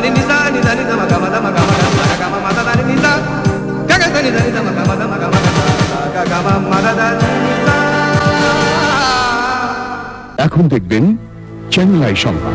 ni nisa ni da ni da ma ga ma da da ni nisa ga ga da ni da ma ga ma da ga ma da nisa এখন দেখবেন channel I সংবাদ।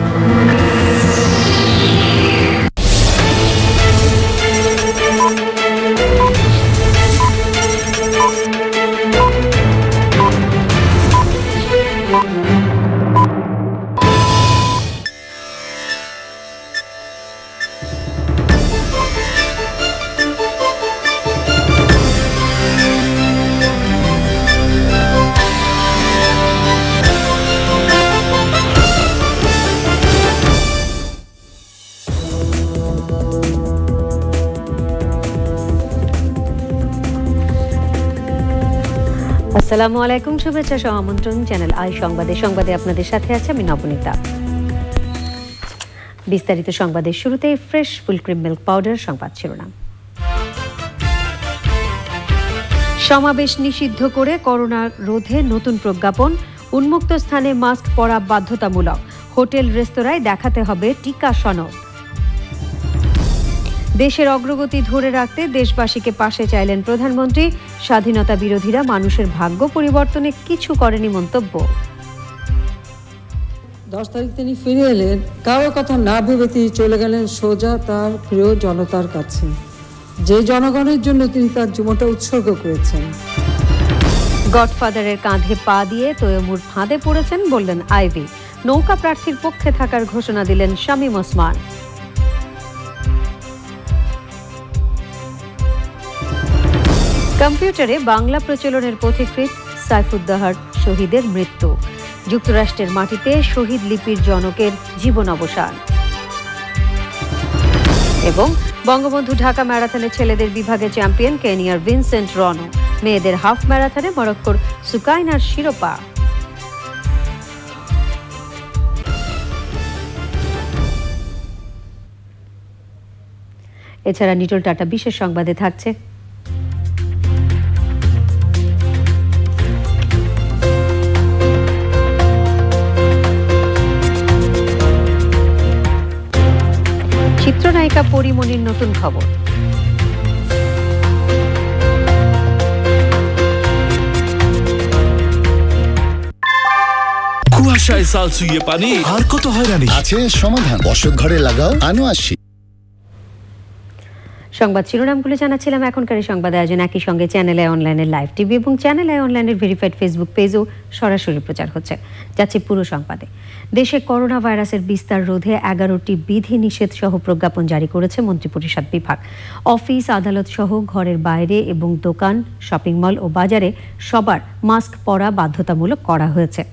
আসসালামু আলাইকুম, শুভেচ্ছা সহ আমন্ত্রণ channel I সংবাদে আপনাদের সাথে আছে আমি নবনীতা। বিস্তারিত সংবাদের শুরুতেই fresh full cream milk powder সংবাদ শিরোনাম। সমাবেশ নিষিদ্ধ করে করোনা রোধে নতুন প্রজ্ঞাপন, উন্মুক্ত স্থানে মাস্ক পরা বাধ্যতামূলক, হোটেল রেস্তোরাঁয় দেখাতে হবে টিকা সনদ। দেশের অগ্রগতি ধরে রাখতে দেশবাসীকে পাশে চাইলেন প্রধানমন্ত্রী, স্বাধীনতা বিরোধীরা মানুষের ভাগ্য পরিবর্তনে কিছু করেনি মন্তব্য। 10 তারিখ তিনি ফিরে এলেন, কারো কথা না ভেবে তিনি চলে গেলেন সোজা তার প্রিয় জনতার কাছে, যে জনগণের জন্য তিনি তার জীবনটা উৎসর্গ করেছেন। গডফাদারের কাঁধে পা দিয়ে তৈমুর ফাঁদে পড়েছেন বললেন আইভি, নৌকা প্রার্থীর পক্ষে থাকার ঘোষণা দিলেন শামীম ওসমান। কম্পিউটারে বাংলা প্রচলনের পথিকৃৎ সাইফুদ্দোহার শহীদের মৃত্যু, যুক্তরাষ্ট্রের মাটিতে শহীদ লিপির জনকের জীবন অবসান। এবং বঙ্গবন্ধু ঢাকা ম্যারাথনে ছেলেদের বিভাগে চ্যাম্পিয়ন কেনিয়ার ভিনসেন্ট রনো, মেয়েদের হাফ ম্যারাথনে মরক্কোর সুকাইনার শিরোপা। এছাড়া নিটল টাটা বিশেষ সংবাদে থাকছে চিত্রনায়িকা পরিমণির নতুন খবর। কুয়াশায় সাল ছুঁয়ে পানি আর কত হয়রানি আছে সমাধান, বসত ঘরে লাগাও আনো আসি। সংবাদ শিরোনামগুলো জানাচ্ছিলাম। এখনকার সংবাদ আয়োজন একই সঙ্গে চ্যানেল আই অনলাইনের লাইভ টিভি এবং চ্যানেল আই অনলাইনের ভেরিফাইড ফেসবুক পেজও সরাসরি প্রচার হচ্ছে। যাচ্ছে পুরো সংবাদে। দেশে করোনা ভাইরাসের বিস্তার রোধে 11টি বিধি নিষেধ সহ প্রজ্ঞাপন জারি করেছে মন্ত্রিপরিষদ বিভাগ। অফিস, আদালত সহ ঘরের বাইরে এবং দোকান, শপিং মল ও বাজারে সবার মাস্ক পরা বাধ্যতামূলক করা হয়েছে।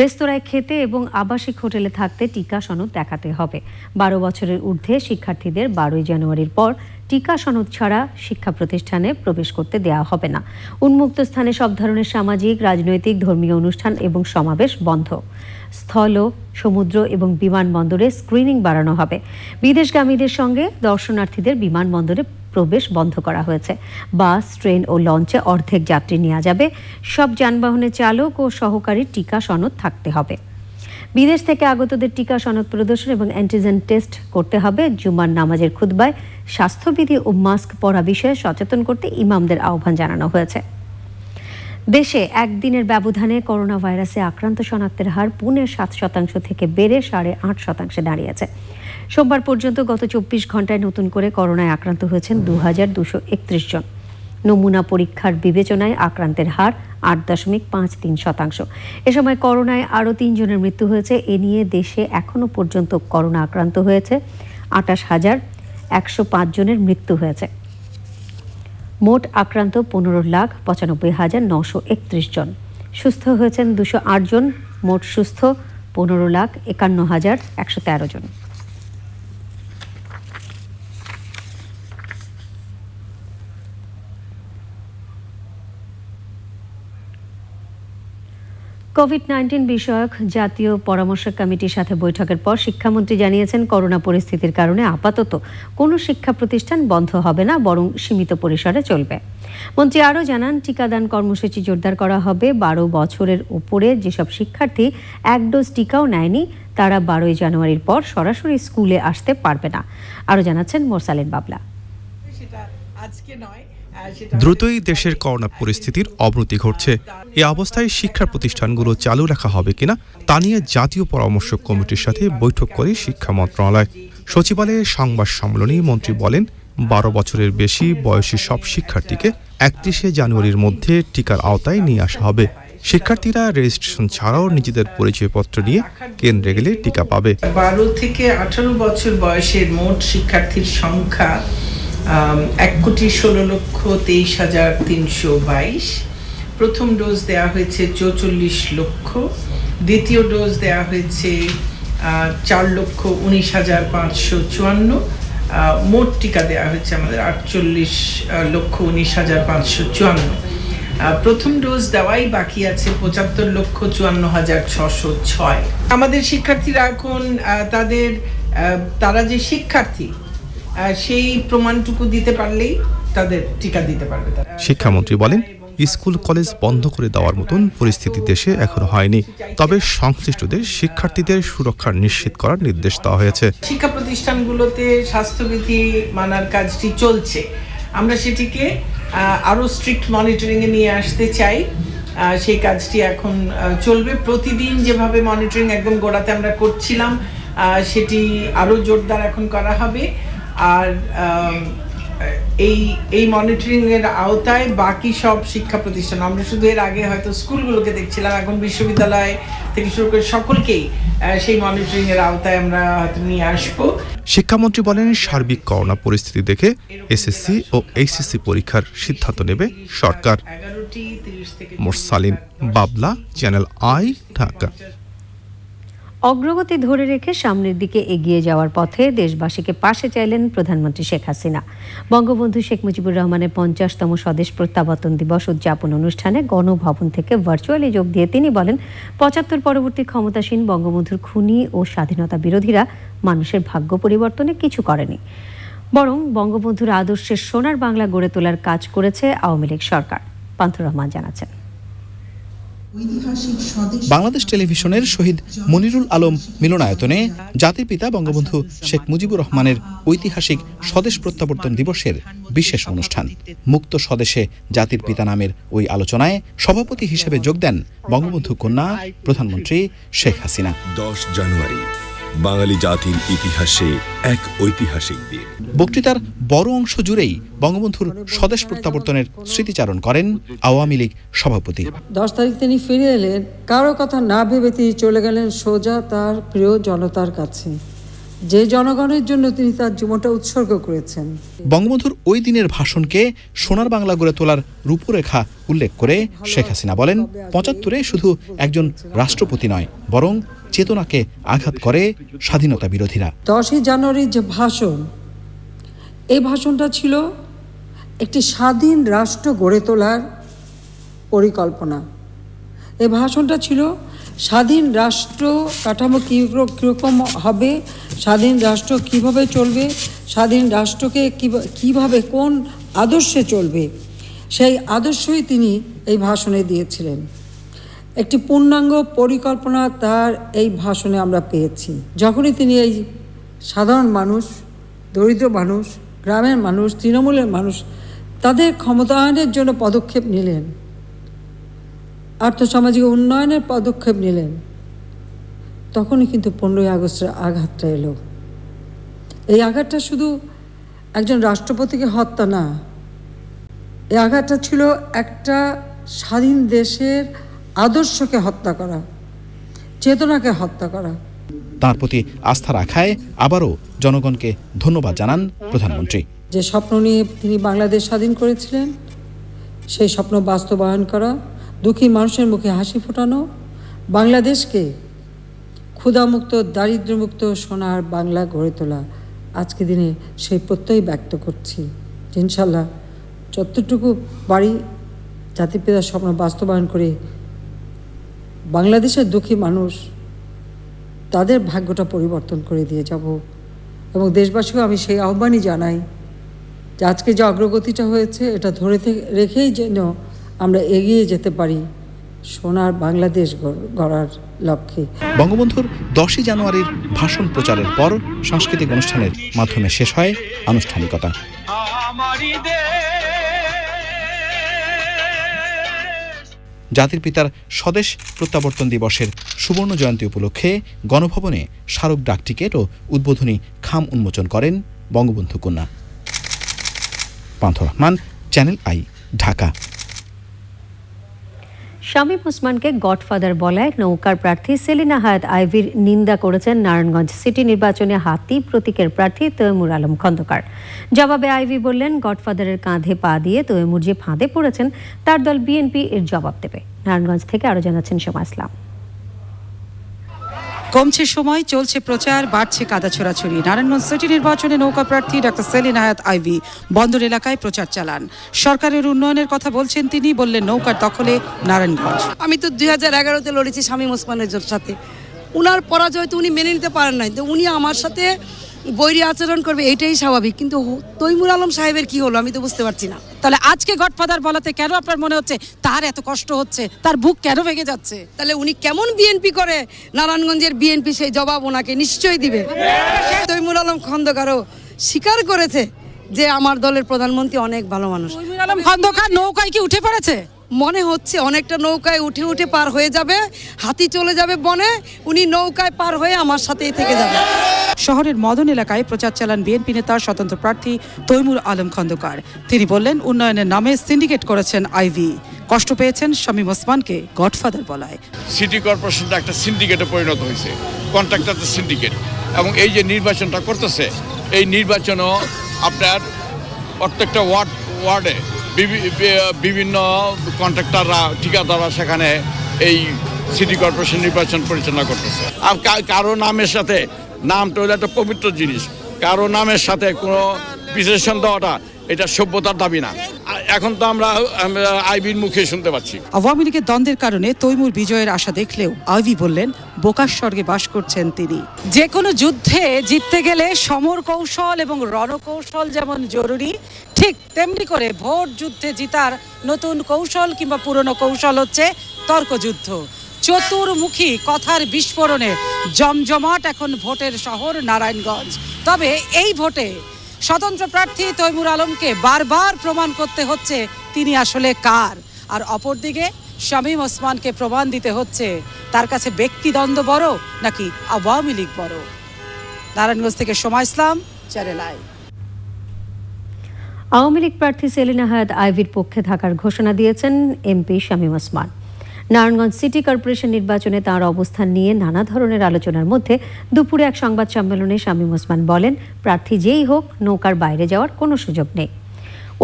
রেস্তোরাঁয় খেতে এবং আবাসিক হোটেলে থাকতে টিকা সনদ দেখাতে হবে। 12 বছরের ঊর্ধ্বে শিক্ষার্থীদের 12 জানুয়ারির পর টিকা সনদ ছাড়া শিক্ষা প্রতিষ্ঠানে প্রবেশ করতে দেওয়া হবে না। উন্মুক্ত স্থানে সব ধরনের সামাজিক, রাজনৈতিক, ধর্মীয় অনুষ্ঠান এবং সমাবেশ বন্ধ। স্থল, সমুদ্র এবং বিমানবন্দরে স্ক্রিনিং বাড়ানো হবে। বিদেশগামীদের সঙ্গে দর্শনার্থীদের বিমানবন্দরে প্রবেশ বন্ধ করা হয়েছে। বাস, ট্রেন ও লঞ্চে অর্ধেক যাত্রী নেওয়া যাবে। সব যানবাহনের চালক ও সহকারীর টিকা সনদ থাকতে হবে। বিদেশ থেকে আগতদের টিকা সনদ প্রদর্শন এবং অ্যান্টিজেন টেস্ট করতে হবে। জুমার নামাজের খুতবায় স্বাস্থ্যবিধি ও মাস্ক পরা বিষয়ে সচেতন করতে ইমামদের আহ্বান জানানো হয়েছে। দেশে একদিনের ব্যবধানে করোনা ভাইরাসে আক্রান্ত শনাক্তের হার 7% থেকে বেড়ে 8.5% দাঁড়িয়েছে। সোমবার পর্যন্ত গত 24 ঘন্টায় নতুন করে করোনায় আক্রান্ত হয়েছেন 2231 জন। নমুনা পরীক্ষার বিবেচনায় আক্রান্তের হার 8.53%। এ সময় করোনায় আরও 3 জনের মৃত্যু হয়েছে। এ নিয়ে দেশে এখনো পর্যন্ত করোনা আক্রান্ত হয়েছে 28,105 জনের মৃত্যু হয়েছে। মোট আক্রান্ত 15,95,931 জন। সুস্থ হয়েছেন 208 জন। মোট সুস্থ 15,51,113 জন। কোভিড-19 বিষয়ক জাতীয় পরামর্শ কমিটির সাথে বৈঠকের পর শিক্ষামন্ত্রী জানিয়েছেন, করোনা পরিস্থিতির কারণে আপাতত কোনো শিক্ষা প্রতিষ্ঠান বন্ধ হবে না, বরং সীমিত পরিসরে চলবে। মন্ত্রী আরও জানান, টিকাদান কর্মসূচি জোরদার করা হবে। 12 বছরের উপরে যেসব শিক্ষার্থী 1 ডোজ টিকাও নেয়নি তারা 12 জানুয়ারির পর সরাসরি স্কুলে আসতে পারবে না। আরও জানাচ্ছেন মোরসালিন বাবলা। দ্রুতই দেশের করোনা পরিস্থিতির অবনতি ঘটছে। এই অবস্থায় শিক্ষা প্রতিষ্ঠানগুলো চালু রাখা হবে কিনা তা নিয়ে জাতীয় পরামর্শ কমিটির সাথে বৈঠক করে শিক্ষা মন্ত্রণালয়। সচিবালয়ে সংবাদ সম্মেলনে মন্ত্রী বলেন, 12 বছরের বেশি বয়সী সব শিক্ষার্থীকে 31শে জানুয়ারির মধ্যে টিকার আওতায় নিয়ে আসা হবে। শিক্ষার্থীরা রেজিস্ট্রেশন ছাড়াও নিজেদের পরিচয়পত্র নিয়ে কেন্দ্রে গেলে টিকা পাবে। 12 থেকে 18 বছর বয়সের মোট শিক্ষার্থীর সংখ্যা 1,16,23,322। প্রথম ডোজ দেওয়া হয়েছে 44 লক্ষ, দ্বিতীয় ডোজ দেওয়া হয়েছে 4,19,554। মোট টিকা দেওয়া হয়েছে আমাদের 48,19,554। প্রথম ডোজ দেওয়াই বাকি আছে 75,54,606। আমাদের শিক্ষার্থীরা এখন তারা যে শিক্ষার্থী সেই প্রমাণটুকু দিতে পারলেই তাদের টিকা দিতে পারবে। শিক্ষামন্ত্রী বলেন, স্কুল কলেজ বন্ধ করে দেওয়ার মতন পরিস্থিতি দেশে এখনো হয়নি, তবে সংশ্লিষ্টদের শিক্ষার্থীদের সুরক্ষা নিশ্চিত করার নির্দেশ দেওয়া হয়েছে। শিক্ষা প্রতিষ্ঠানগুলোতে স্বাস্থ্যবিধি মানার কাজটি চলছে। আমরা সেটিকে আরো স্ট্রিক্ট মনিটরিং এ নিয়ে আসতে চাই। সেই কাজটি এখন চলবে। প্রতিদিন যেভাবে মনিটরিং একদম গোড়াতে আমরা করছিলাম, সেটি আরো জোরদার এখন করা হবে। আর এই মনিটরিং এর আওতায় বাকি সব শিক্ষা প্রতিষ্ঠান, আমরা শুধু এর আগে হয়তো স্কুলগুলোকে দেখছিলাম, এখন বিশ্ববিদ্যালয় থেকে শুরু করে সকলকেই সেই মনিটরিং এর আওতায় আমরা হয়তো নিয়ে আসবো। শিক্ষামন্ত্রী বলেন, সার্বিক করোনা পরিস্থিতি দেখে এসএসসি ও এইচএসসি পরীক্ষার সিদ্ধান্ত নেবে সরকার। মোরসালিন বাবলা, চ্যানেল আই, ঢাকা। অগ্রগতি ধরে রেখে সামনের দিকে এগিয়ে যাওয়ার পথে দেশবাসীকে পাশে চাইলেন প্রধানমন্ত্রী শেখ হাসিনা। বঙ্গবন্ধু শেখ মুজিবুর রহমানের 50তম স্বদেশ প্রত্যাবর্তন দিবস উদযাপন অনুষ্ঠানে গণভবন থেকে ভার্চুয়ালি যোগ দিয়ে তিনি বলেন, 75 পরবর্তী ক্ষমতাসীন বঙ্গবন্ধুর খুনি ও স্বাধীনতা বিরোধীরা মানুষের ভাগ্য পরিবর্তনে কিছু করেনি, বরং বঙ্গবন্ধুর আদর্শের সোনার বাংলা গড়ে তোলার কাজ করেছে আওয়ামী লীগ সরকার। পান্থুর রহমান জানাচ্ছেন। বাংলাদেশ টেলিভিশনের শহীদ মনিরুল আলম মিলনায়তনে জাতির পিতা বঙ্গবন্ধু শেখ মুজিবুর রহমানের ঐতিহাসিক স্বদেশ প্রত্যাবর্তন দিবসের বিশেষ অনুষ্ঠান। মুক্ত স্বদেশে জাতির পিতা নামের ওই আলোচনায় সভাপতি হিসেবে যোগ দেন বঙ্গবন্ধু কন্যা প্রধানমন্ত্রী শেখ হাসিনা। 10 জানুয়ারি বাঙালি জাতির ইতিহাসে এক ঐতিহাসিক দিন। বক্তৃতার বড় অংশ জুড়েই বঙ্গবন্ধুর স্বদেশ প্রত্যাবর্তনের স্মৃতিচারণ করেন আওয়ামী লীগ সভাপতি। 10 তারিখ তিনি ফিরে এলেন, কারো কথা না ভেবে তিনি চলে গেলেন সোজা তার প্রিয় জনতার কাছে, যে জনগণের জন্য তিনি তার জীবনটা উৎসর্গ করেছেন। বঙ্গবন্ধুর ওই দিনের ভাষণকে সোনার বাংলা গড়ে তোলার রূপরেখা উল্লেখ করে শেখ হাসিনা বলেন, 75-এ শুধু একজন রাষ্ট্রপতি নয়, বরং চেতনাকে আঘাত করে স্বাধীনতা বিরোধীরা। 10 জানুয়ারির যে ভাষণ, এই ভাষণটা ছিল একটি স্বাধীন রাষ্ট্র গড়ে তোলার পরিকল্পনা। এই ভাষণটা ছিল স্বাধীন রাষ্ট্র কাঠামো কীরকম হবে, স্বাধীন রাষ্ট্র কিভাবে চলবে, স্বাধীন রাষ্ট্রকে কিভাবে কোন আদর্শে চলবে, সেই আদর্শই তিনি এই ভাষণে দিয়েছিলেন। একটি পূর্ণাঙ্গ পরিকল্পনা তার এই ভাষণে আমরা পেয়েছি। যখনই তিনি এই সাধারণ মানুষ, দরিদ্র মানুষ, গ্রামের মানুষ, তৃণমূলের মানুষ, তাদের ক্ষমতায়নের জন্য পদক্ষেপ নিলেন, আর্থসামাজিক উন্নয়নের পদক্ষেপ নিলেন, তখনই কিন্তু 15ই আগস্টের আঘাতটা এলো। এই আঘাতটা শুধু একজন রাষ্ট্রপতিকে হত্যা না, এই আঘাতটা ছিল একটা স্বাধীন দেশের আদর্শকে হত্যা করা, চেতনাকে হত্যা করা। তার প্রতি আস্থা রাখায় আবারও জনগণকে ধন্যবাদ জানান প্রধানমন্ত্রী। যে স্বপ্ন নিয়ে তিনি বাংলাদেশ স্বাধীন করেছিলেন, সেই স্বপ্ন বাস্তবায়ন করা, দুঃখী মানুষের মুখে হাসি ফোটানো, বাংলাদেশকে ক্ষুধামুক্ত, দারিদ্র্যমুক্ত সোনার বাংলা গড়ে তোলা। আজকে দিনে সেই প্রত্যয় ব্যক্ত করছি যে ইনশাল্লাহ যতটুকু বাড়ি জাতির পিতার স্বপ্ন বাস্তবায়ন করে বাংলাদেশের দুঃখী মানুষ তাদের ভাগ্যটা পরিবর্তন করে দিয়ে যাব। এবং দেশবাসীকে আমি সেই আহ্বানই জানাই যে আজকে যে অগ্রগতিটা হয়েছে এটা ধরে রেখেই যেন আমরা এগিয়ে যেতে পারি সোনার বাংলাদেশ গড়ার লক্ষ্যে। বঙ্গবন্ধুর 10ই জানুয়ারির ভাষণ প্রচারের পর সাংস্কৃতিক অনুষ্ঠানের মাধ্যমে শেষ হয় আনুষ্ঠানিকতা। জাতির পিতার স্বদেশ প্রত্যাবর্তন দিবসের সুবর্ণ জয়ন্তী উপলক্ষে গণভবনে স্মারক ডাক টিকিট ও উদ্বোধনী খাম উন্মোচন করেন বঙ্গবন্ধু কন্যা। Panthar Rahman, channel I, Dhaka. শামীম ওসমানকে গডফাদার বলায় নৌকার প্রার্থী সেলিনা হায়াত আইভির নিন্দা করেছেন নারায়ণগঞ্জ সিটি নির্বাচনে হাতি প্রতীকের প্রার্থী তৈমুর আলম খন্দকার। জবাবে আইভি বললেন, গডফাদারের কাঁধে পা দিয়ে তৈমুর যে ফাঁদে পড়েছেন তার দল বিএনপি এর জবাব দেবে। নারায়ণগঞ্জ থেকে আরো জানাচ্ছেন সোমা ইসলাম। কমছে সময়, চলছে প্রচার, বাড়ছে কাদা ছোড়াছড়ি। নারায়ণগঞ্জ সিটি নির্বাচনে নৌকা প্রার্থী ডক্টর সেলিনা হায়াত আইভি বন্দর এলাকায় প্রচার চালান। সরকারের উন্নয়নের কথা বলছেন তিনি, বললেন নৌকার দখলে নারায়ণগঞ্জ। আমি তো 2011-তে লড়েছি শামীম ওসমানের সাথে, উনার পরাজয় তো উনি মেনে নিতে পারেন নাই, তো উনি আমার সাথে বৈরী আচরণ করবে এটাই স্বাভাবিক। কিন্তু তৈমুর আলম সাহেবের কি হলো আমি তো বুঝতে পারছি না। তাহলে আজকে গডফাদার বলাতে কেন আপনার মনে হচ্ছে তার এত কষ্ট হচ্ছে, তার বুক কেন ভেঙে যাচ্ছে? তাহলে উনি কেমন বিএনপি করে, নারায়ণগঞ্জের বিএনপি সেই জবাব ওনাকে নিশ্চয়ই দিবে। তৈমুর আলম খন্দকারও স্বীকার করেছে যে আমার দলের প্রধানমন্ত্রী অনেক ভালো মানুষ। তৈমুর আলম খন্দকার নৌকায় কি উঠে পড়েছে? মনে হচ্ছে অনেকটা নৌকায় উঠে উঠে পার হয়ে যাবে, হাতি চলে যাবে বনে, উনি নৌকায় পার হয়ে আমার সাথেই থেকে যাবে। শহরের মদন এলাকায় প্রচার চালান বিএনপি নেতা স্বতন্ত্র প্রার্থী তৈমুর আলম খন্দকার। তিনি বললেন, উন্নয়নের নামে সিন্ডিকেট করেছেন আইভি, কষ্ট পেয়েছেন শামীম ওসমানকে গডফাদার বলায়। সিটি কর্পোরেশনটা একটা সিন্ডিকেটে পরিণত হয়েছে, কন্ট্রাক্টর সিন্ডিকেট। এবং এই যে নির্বাচনটা করতেছে, এই নির্বাচনও আপনার প্রত্যেকটা ওয়ার্ডে বিভিন্ন কন্ট্রাক্টররা, ঠিকাদাররা সেখানে এই সিটি কর্পোরেশন নির্বাচন পরিচালনা করতেছে। আর কারো নামের সাথে, নামটা হলো একটা পবিত্র জিনিস, কারো নামের সাথে কোনো বিশেষণ দেওয়াটা এটা সভ্যতার দাবি না। এখন তো আমরা আইবির মুখে শুনতে পাচ্ছি। আওয়ামী লীগের দ্বন্দ্বের কারণে তৈমুর বিজয়ের আশা দেখলেও আইভি বললেন, বোকার স্বর্গে বাস করছেন তিনি। যে কোনো যুদ্ধে জিততে গেলে সমর কৌশল এবং রণকৌশল যেমন জরুরি, ঠিক তেমনি করে ভোট যুদ্ধে জিতার নতুন কৌশল কিংবা পুরনো কৌশল হচ্ছে তর্কযুদ্ধ। চতুর্মুখী কথার বিস্ফোরণে জমজমাট এখন ভোটের শহর নারায়ণগঞ্জ। তবে এই ভোটে স্বতন্ত্র প্রার্থী তৈমুর আলমকে বারবার প্রমাণ করতে হচ্ছে তিনি আসলে কার, আর অপরদিকে শামীম ওসমানকে প্রমাণ দিতে হচ্ছে তার কাছে ব্যক্তিদ্বন্দ্ব বড় নাকি আওয়ামী লীগ বড়। নারায়ণগঞ্জ থেকে সোমা ইসলাম, চ্যানেল আই। আওয়ামী লীগ প্রার্থী সেলিনা হায়াত আইভির পক্ষে থাকার ঘোষণা দিয়েছেন MP Shamim Osman. Narayanganj city corporation নির্বাচনে তার অবস্থান নিয়ে নানা ধরনের আলোচনার মধ্যে দুপুরে এক সংবাদ সম্মেলনে শামীম ওসমান বলেন, প্রার্থী যেই হোক নৌকার বাইরে যাওয়ার কোনো সুযোগ নেই।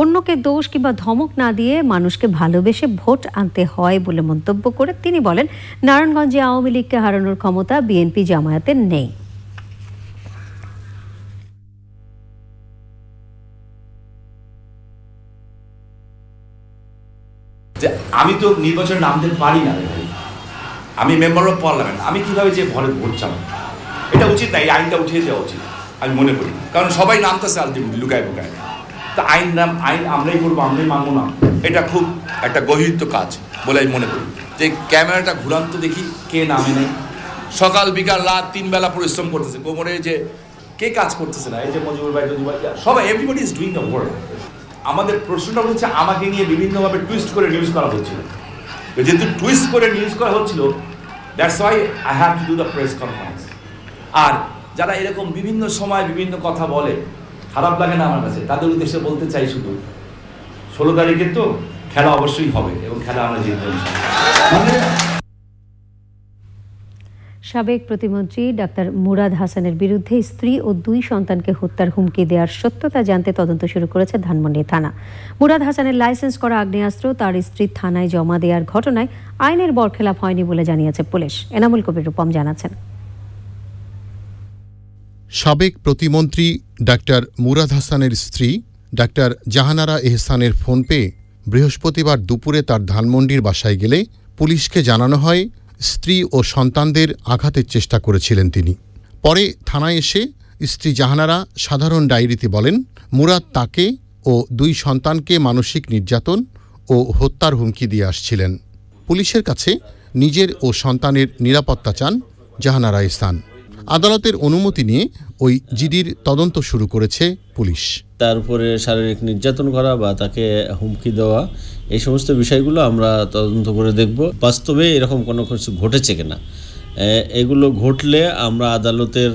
অন্যকে দোষ কিংবা ধমক না দিয়ে মানুষকে ভালোবেসে ভোট আনতে হয় বলে মন্তব্য করে তিনি বলেন, নারায়ণগঞ্জে আওয়ামী লীগকে হারানোর ক্ষমতা বিএনপি জামায়াতের নেই। যে আমি তো নির্বাচনে নামতে পারি না ভাই, আমি মেম্বার অফ পার্লামেন্ট, আমি কিভাবে যে ঘরে ভোট চাবো? এটা উচিত না, এই আইনটা উঠিয়ে দেওয়া উচিত আমি মনে করি। কারণ সবাই নামতেছে আলটিমেটলি লুকায় লুকায়, তা আইন আমরাই করবো, আমরাই মানবো না, এটা খুব একটা গহিত কাজ বলে আমি মনে করি। যে ক্যামেরাটা ঘুরান্ত দেখি কে নামে নেই, সকাল বিকাল রাত 3 বেলা পরিশ্রম করতেছে, কোমরে যে কে কাজ করতেছে না, এই যে মজিবুর ভাই সবাই, everybody is doing the work. আমাদের প্রশ্নটা হচ্ছে আমাকে নিয়ে বিভিন্নভাবে টুইস্ট করে নিউজ করা হচ্ছিল, যেহেতু টুইস্ট করে নিউজ করা হচ্ছিল, that's why I have to do the press conference. আর যারা এরকম বিভিন্ন সময় বিভিন্ন কথা বলে, খারাপ লাগে না আমার কাছে, তাদের উদ্দেশ্যে বলতে চাই শুধু 16 তারিখে তো খেলা অবশ্যই হবে এবং খেলা আমরা জিতবো। সাবেক প্রতিমন্ত্রী ডাক্তার মুরাদ হাসানের বিরুদ্ধে স্ত্রী ও 2 সন্তানকে হত্যার হুমকি দেওয়ার সত্যতা জানতে তদন্ত শুরু করেছে ধানমন্ডি থানা। মুরাদ হাসানের লাইসেন্স করা আগ্নেয়াস্ত্র তার স্ত্রীর থানায় জমা দেওয়ার ঘটনায় আইনের বরখেলাপ হয়নি বলে জানিয়েছে পুলিশ। এনামুল কবির রূপম জানাচ্ছেন। সাবেক প্রতিমন্ত্রী ডাক্তার মুরাদ হাসানের স্ত্রী ডাক্তার জাহানারা এহসানের ফোন পেয়ে বৃহস্পতিবার দুপুরে তার ধানমন্ডির বাসায় গেলে পুলিশকে জানানো হয় স্ত্রী ও সন্তানদের আঘাতের চেষ্টা করেছিলেন তিনি। পরে থানায় এসে স্ত্রী জাহানারা সাধারণ ডায়েরিতে বলেন, মুরাদ তাকে ও 2 সন্তানকে মানসিক নির্যাতন ও হত্যার হুমকি দিয়ে আসছিলেন। পুলিশের কাছে নিজের ও সন্তানের নিরাপত্তা চান জাহানারা ইহসান। আদালতের অনুমতি নিয়ে ওই জিডির তদন্ত শুরু করেছে পুলিশ। তার উপরে শারীরিক নির্যাতন করা বা তাকে হুমকি দেওয়া, এই সমস্ত বিষয়গুলো আমরা তদন্ত করে দেখব বাস্তবে এরকম কোনো কিছু ঘটেছে কিনা। এগুলো ঘটলে আমরা আদালতের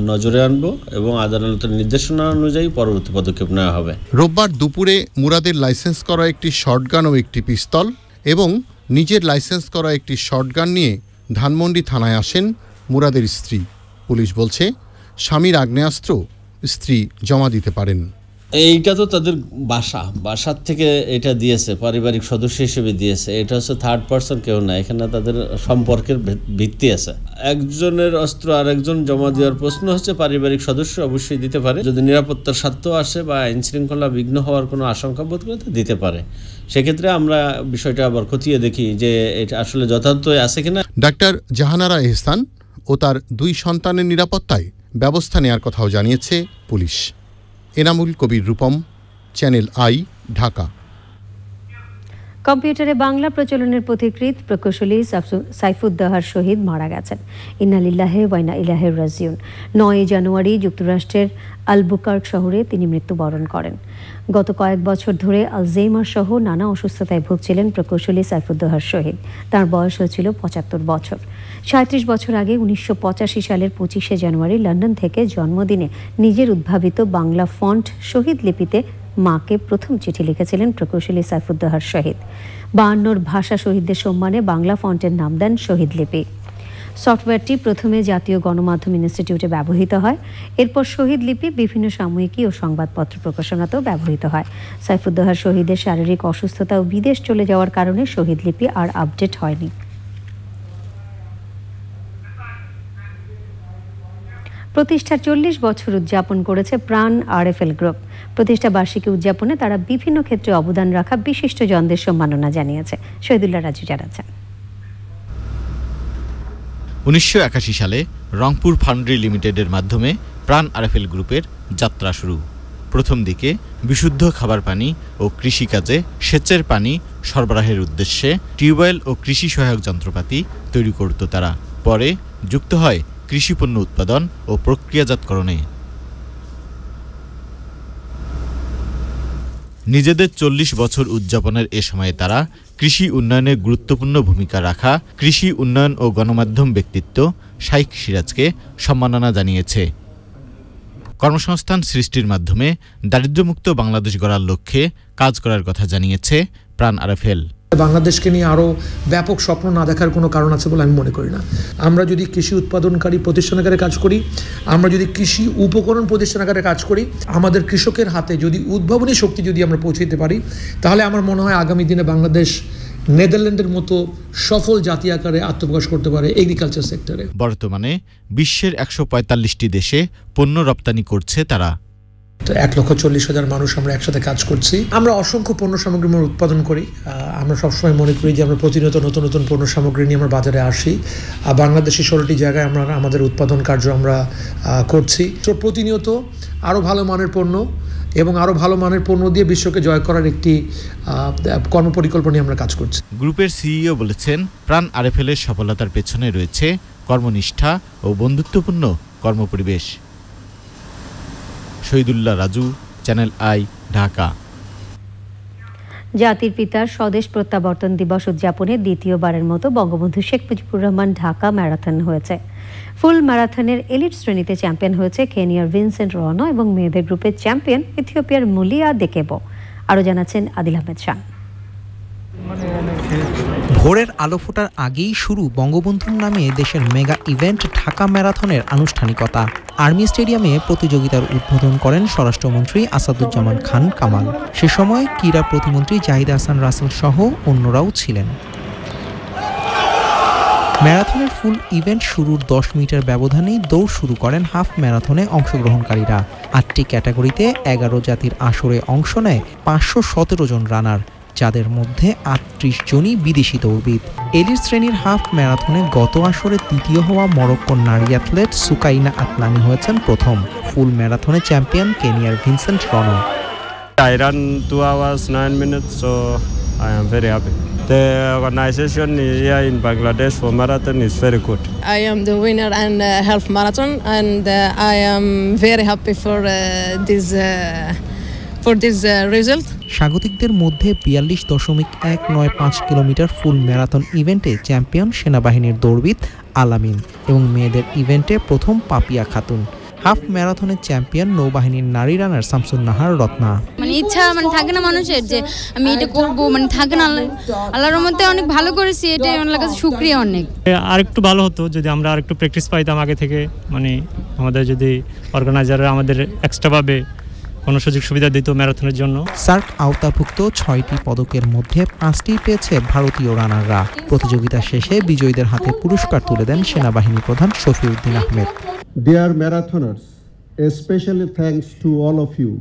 নজরে আনব এবং আদালতের নির্দেশনা অনুযায়ী পরবর্তী পদক্ষেপ নেওয়া হবে। রোববার দুপুরে মুরাদের লাইসেন্স করা একটি শর্টগান ও একটি পিস্তল এবং নিজের লাইসেন্স করা একটি শর্টগান নিয়ে ধানমন্ডি থানায় আসেন মুরাদের স্ত্রী। পুলিশ বলছে, স্বামীর আগ্নেয়াস্ত্র স্ত্রী জমা দিতে পারেন। এইটা তো তাদের বাসার থেকে এটা দিয়েছে, পারিবারিক সদস্য হিসেবে দিয়েছে। এটা হচ্ছে থার্ড পারসন, কেউ না, এখানে তাদের সম্পর্কের ভিত্তি আছে। একজনের অস্ত্র আর একজন জমা দেওয়ার প্রশ্ন হচ্ছে, পারিবারিক সদস্য অবশ্যই দিতে পারে। যদি নিরাপত্তার স্বার্থ আসে বা আইন শৃঙ্খলা বিঘ্ন হওয়ার কোনো আশঙ্কা বোধ করে দিতে পারে। সেক্ষেত্রে আমরা বিষয়টা আবার খতিয়ে দেখি যে এটা আসলে যথার্থই আছে কিনা। ডাক্তার জাহানারা ইহসান ও তার 2 সন্তানের নিরাপত্তায় ব্যবস্থা নেওয়ার কথাও জানিয়েছে police. Enamul Kabir Rupam, channel I, Dhaka. কম্পিউটারে বাংলা প্রচলনের পথিকৃৎ প্রকৌশলী সাইফুদ্দোহার শহীদ মারা গেছেন। ইন্না লিল্লাহি ওয়া ইন্না ইলাইহি রাজিউন। 9 জানুয়ারি যুক্তরাষ্ট্রের আলবুকার্ক শহরে তিনি মৃত্যুবরণ করেন। গত কয়েক বছর ধরে আলজেইমার সহ নানা অসুস্থতায় ভুগছিলেন প্রকৌশলী সাইফুদ্দোহার শহীদ। তার বয়স হয়েছিল 75 বছর। 37 বছর আগে 1985 সালের 25শে জানুয়ারি লন্ডন থেকে জন্মদিনে নিজের উদ্ভাবিত বাংলা ফন্ট শহীদ লিপিতে মাকে প্রথম চিঠি লিখেছিলেন প্রকৌশলী সাইফুদ্দোহার শহীদ। 52 ভাষা শহীদদের সম্মানে বাংলা ফন্টের নাম দেন শহীদ লিপি। সফটওয়্যারটি প্রথমে জাতীয় গণমাধ্যম ইনস্টিটিউটে ব্যবহৃত হয়। এরপর শহীদ লিপি বিভিন্ন সাময়িকী ও সংবাদপত্র প্রকাশনাতেও ব্যবহৃত হয়। সাইফুদ্দোহার শহীদের শারীরিক অসুস্থতা ও বিদেশ চলে যাওয়ার কারণে শহীদ লিপি আর আপডেট হয়নি। প্রতিষ্ঠার 40 বছর উদযাপন করেছে প্রাণ আরএফএল গ্রুপ। প্রতিষ্ঠা বার্ষিকী উদযাপনে তারা বিভিন্ন ক্ষেত্রে অবদান রাখা বিশিষ্ট জনদের সম্মাননা জানিয়েছে। শহীদুল্লাহ রাজু জানাচ্ছেন। 1981 সালে রংপুর ফাউন্ড্রি লিমিটেডের মাধ্যমে প্রাণ আরএফএল গ্রুপের যাত্রা শুরু। প্রথম দিকে বিশুদ্ধ খাবার পানি ও কৃষিকাজে সেচের পানি সরবরাহের উদ্দেশ্যে টিউবওয়েল ও কৃষি সহায়ক যন্ত্রপাতি তৈরি করত তারা। পরে যুক্ত হয় কৃষি পণ্য উৎপাদন ও প্রক্রিয়াজাতকরণে। নিজেদের 40 বছর উদযাপনের এ সময়ে তারা কৃষি উন্নয়নে গুরুত্বপূর্ণ ভূমিকা রাখা কৃষি উন্নয়ন ও গণমাধ্যম ব্যক্তিত্ব শাইখ সিরাজকে সম্মাননা জানিয়েছে। কর্মসংস্থান সৃষ্টির মাধ্যমে দারিদ্র্যমুক্ত বাংলাদেশ গড়ার লক্ষ্যে কাজ করার কথা জানিয়েছে প্রাণ আরএফএল। বাংলাদেশকে নিয়ে আরও ব্যাপক স্বপ্ন না দেখার কোনো কারণ আছে বলে আমি মনে করি না। আমরা যদি কৃষি উৎপাদনকারী প্রতিষ্ঠানাগারে কাজ করি, আমরা যদি কৃষি উপকরণ প্রতিষ্ঠানাগারে কাজ করি, আমাদের কৃষকের হাতে যদি উদ্ভাবনী শক্তি যদি আমরা পৌঁছে দিতে পারি, তাহলে আমার মনে হয় আগামী দিনে বাংলাদেশ নেদারল্যান্ডের মতো সফল জাতি আকারে আত্মপ্রকাশ করতে পারে এগ্রিকালচার সেক্টরে। বর্তমানে বিশ্বের 145টি দেশে পণ্য রপ্তানি করছে তারা। 1,40,000 মানুষ আমরা একসাথে কাজ করছি। আমরা অসংখ্য পণ্য সামগ্রী উৎপাদন করি। আমরা সবসময় মনে করি যে আমরা প্রতিনিয়ত নতুন নতুন পণ্য সামগ্রী নিয়ে আমরা বাজারে আসি। বাংলাদেশি 16টি জায়গায় আমরা আমাদের উৎপাদন কার্য আমরা করছি। তো প্রতিনিয়ত আরও ভালো মানের পণ্য এবং আরও ভালো মানের পণ্য দিয়ে বিশ্বকে জয় করার একটি কর্মপরিকল্পনা নিয়ে আমরা কাজ করছি। গ্রুপের সিইও বলেছেন, প্রাণ আরএফএলের সফলতার পেছনে রয়েছে কর্মনিষ্ঠা ও বন্ধুত্বপূর্ণ কর্মপরিবেশ। Shahidullah Raju, channel I, Dhaka. জাতির পিতার স্বদেশ প্রত্যাবর্তন দিবস উদযাপনে দ্বিতীয়বারের মতো বঙ্গবন্ধু শেখ মুজিবুর রহমান ঢাকা ম্যারাথন হয়েছে। ফুল ম্যারাথনের এলিট শ্রেণীতে চ্যাম্পিয়ন হয়েছে কেনিয়ার ভিনসেন্ট রনো এবং মেয়েদের গ্রুপের চ্যাম্পিয়ন ইথিওপিয়ার মুলিয়া দেকেবো। আরও জানাচ্ছেন আদিল আহমেদ শাহ। ভোরের আলো ফোটার আগেই শুরু বঙ্গবন্ধুর নামে দেশের মেগা ইভেন্ট ঢাকা ম্যারাথনের আনুষ্ঠানিকতা। আর্মি স্টেডিয়ামে প্রতিযোগিতার উদ্বোধন করেন স্বরাষ্ট্রমন্ত্রী আসাদুজ্জামান খান কামাল। সে সময় ক্রীড়া প্রতিমন্ত্রী জাহিদ হাসান রাসেল সহ অন্যরাও ছিলেন। ম্যারাথনের ফুল ইভেন্ট শুরুর 10 মিনিটের ব্যবধানেই দৌড় শুরু করেন হাফ ম্যারাথনে অংশগ্রহণকারীরা। 8টি ক্যাটাগরিতে 11 জাতির আসরে অংশ নেয় 517 জন রানার। যাদের মধ্যে ৩৮ জনই বিদেশি দৌড়বিদ। এলিট শ্রেণীর হাফ ম্যারাথনে গত আসরে দ্বিতীয় হওয়া মরক্কোর নারী অ্যাথলেট সুকাইনা আতলানি হয়েছেন প্রথম। ফুল ম্যারাথনে চ্যাম্পিয়ন কেনিয়ার Vincent Rono. I ran 2 hours 9 minutes, so I am very happy. The organization here in Bangladesh for marathon is very good. I am the winner in half marathon, and I am very happy for this result. স্বাগতিকদের মধ্যে ৪২.১৯৫ kilometre ফুল marathon ইভেন্টে champion সেনাবাহিনীর দৌড়বিদ আলামিন এবং মেয়েদের ইভেন্টে প্রথম Papiya Khatun. Half ম্যারাথনের champion নৌবাহিনীর নারী রানার শামসুন নাহার রত্না। ইচ্ছা থাকে না মানুষের যে আমি এটা করব, থাকে না, আল্লাহর রহমতে অনেক ভালো করেছি, এটাই আমার কাছে শুকরিয়া অনেক। আর একটু ভালো হতো যদি আমরা আর একটু প্র্যাকটিস পাইতাম আগে থেকে, আমাদের যদি অর্গানাইজাররা আমাদের এক্সট্রাভাবে কোনো সুযোগ সুবিধা দিত ম্যারাথনের জন্য। সার্ক আওতাভুক্ত 6টি পদকের মধ্যে 5টি পেয়েছে ভারতীয় রানাররা। প্রতিযোগিতা শেষে বিজয়ীদের হাতে পুরস্কার তুলে দেন সেনাবাহিনী প্রধান Shafiuddin Ahmed. Dear marathoners, especially thanks to all of you,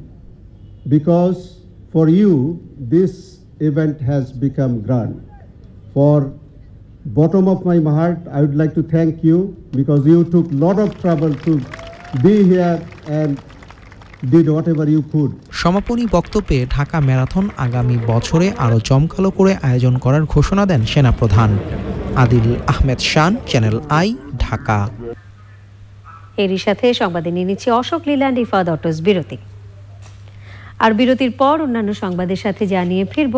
because for you this event has become grand. For bottom of my heart, I would like to thank you because you took lot of trouble to be here and did whatever you could. সমাপনী বক্তব্যে Dhaka marathon আগামী বছরে আরও জমকালো করে আয়োজন করার ঘোষণা দেন সেনাপ্রধান। আদিল আহমেদ শান, চ্যানেল আই, ঢাকা। এরই সাথে সংবাদে নিয়ে নিচ্ছি অশোক লিল্যান্ড ইফাদ অটোস বিরতি। আর বিরতির পর অন্যান্য সংবাদের সাথে জানিয়ে ফিরব।